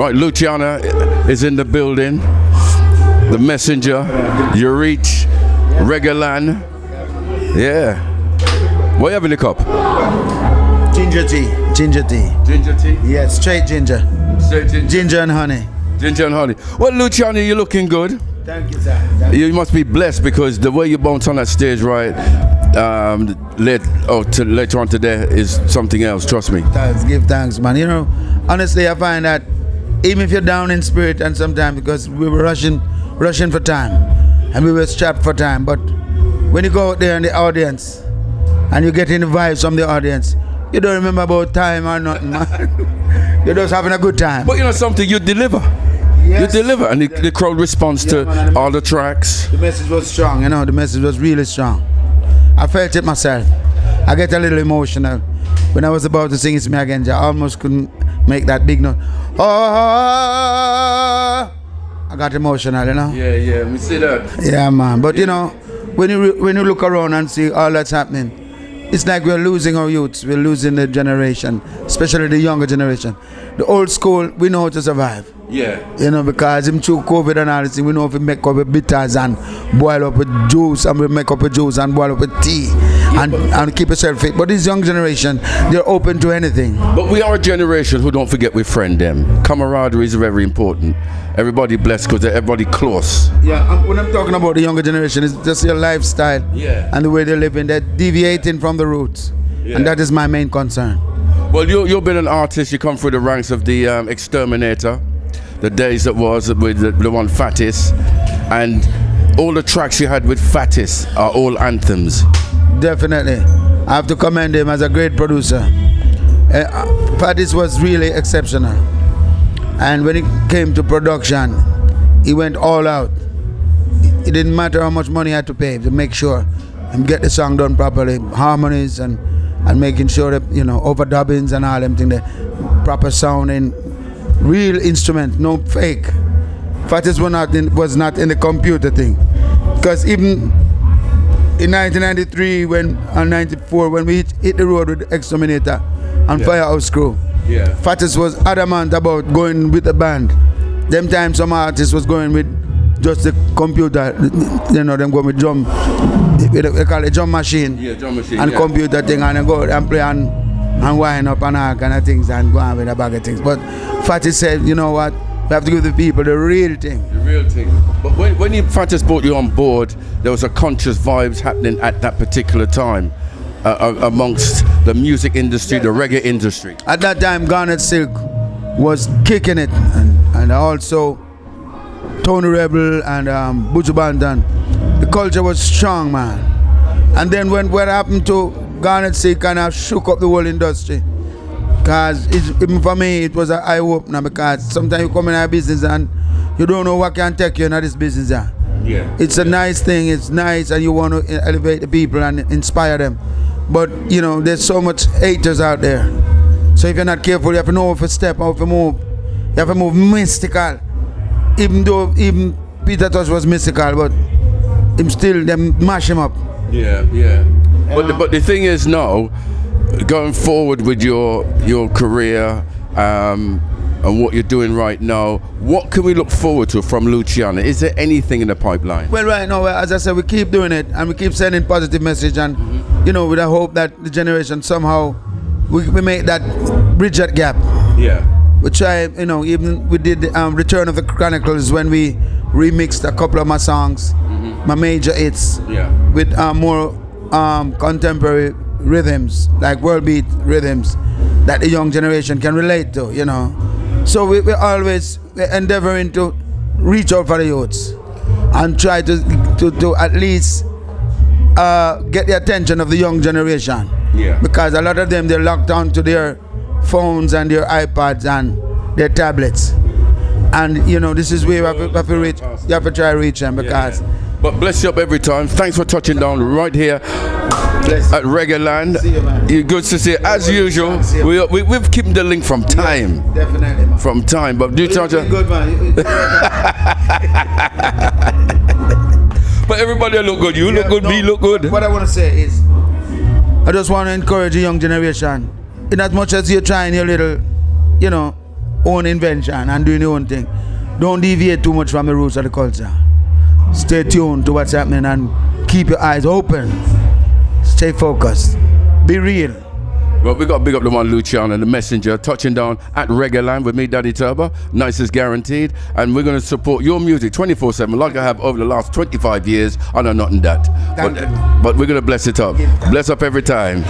Right, Luciano is in the building. The messenger, you reach Reggaeland. Yeah. What you have in the cup? Ginger tea. Ginger tea. Ginger tea? Yeah, straight ginger. Straight ginger. Ginger and honey. Ginger and honey. Well, Luciano, you're looking good. Thank you, sir. Thank you. You must be blessed because the way you bounce on that stage, right, later on today is something else, trust me. Thanks, give thanks, man. You know, honestly, I find that even if you're down in spirit and sometimes because we were rushing for time and we were strapped for time, but when you go out there in the audience and you get in the vibes from the audience, you don't remember about time or nothing, man. You're just having a good time. But you know something, you deliver. Yes. You deliver, and the crowd responds to man, all the tracks. The message was strong, you know, the message was really strong. I felt it myself. I get a little emotional. When I was about to sing It's Me Again, I almost couldn't make that big note. Oh, I got emotional, you know. Yeah, we see that. Yeah, man. But you know, when you look around and see all that's happening, it's like we're losing our youths. We're losing the generation, especially the younger generation. The old school, we know how to survive. Yeah. You know, because him through COVID and all this, we know if we make up with bitters and boil up with juice, and we make up with juice and boil up with tea, and keep yourself fit. But this young generation, they're open to anything. But we are a generation who, don't forget, we friend them. Camaraderie is very important. Everybody blessed because everybody close. Yeah, when I'm talking about the younger generation, it's just their lifestyle and the way they're living. They're deviating from the roots. Yeah. And that is my main concern. Well, you've been an artist. You come through the ranks of the Exterminator, the days that was with the one Fattis, and all the tracks you had with Fattis are all anthems. Definitely. I have to commend him as a great producer. Fattis was really exceptional. And when it came to production, he went all out. It didn't matter how much money he had to pay to make sure and get the song done properly, harmonies and making sure that, you know, overdubbings and all them things, the proper sounding, real instrument, no fake. Fattis was not in the computer thing. Because even in 1993 and 94, when we hit the road with the Exterminator and Firehouse Crew, Fattis was adamant about going with the band. Them times some artists was going with just the computer, you know, them go with drum, they call it drum machine. Yeah, drum machine. And computer thing, and then go and play and wind up and all kind of things and go on with a bag of things. But Fattis said, you know what, we have to give the people the real thing. The real thing. But when Fattis brought you on board, there was a conscious vibes happening at that particular time. Amongst the music industry, the reggae industry. At that time, Garnet Silk was kicking it, and also Tony Rebel and Buju Banton. The culture was strong, man. And then when what happened to Garnet Silk kind of shook up the whole industry. Because even for me, it was an eye-opener, because sometimes you come in our business and you don't know what can take you in this business. Yeah. It's a nice thing, it's nice, and you want to elevate the people and inspire them. But, you know, there's so much haters out there. So if you're not careful, you have to know how to step, how to move. You have to move mystical. Even Peter Tosh was mystical, but him still, them mash him up. Yeah. But the thing is now, going forward with your career and what you're doing right now, what can we look forward to from Luciano? Is there anything in the pipeline? Well, right now, as I said, we keep doing it and we keep sending positive message, and you know, with the hope that the generation somehow we make that bridge that gap. Yeah. We try, you know, even we did Return of the Chronicles when we remixed a couple of my songs, my major hits, with more contemporary rhythms, like world beat rhythms that the young generation can relate to, you know. So we're always endeavoring to reach out for the youths and try to at least get the attention of the young generation. Yeah. Because a lot of them, they're locked onto their phones and their iPads and their tablets. And you know, this is where you have to reach. You have to try to reach them because. But bless you up every time. Thanks for touching down right here at Reggaeland. You're good to see you. As usual, we've kept the link from time. Yeah, definitely, man. From time. But do you touch it? Good, man. But everybody look good. You look good, me look good. What I want to say is, I just want to encourage the young generation, in as much as you're trying your little, you know, own invention and doing your own thing. Don't deviate too much from the roots of the culture. Stay tuned to what's happening and keep your eyes open. Stay focused. Be real. Well, we got to big up the one Luciano, the messenger, touching down at Reggaeland with me, Daddy Turbo. Nice is guaranteed. And we're going to support your music 24/7 like I have over the last 25 years. I know nothing that. But we're going to bless it up. Bless up every time.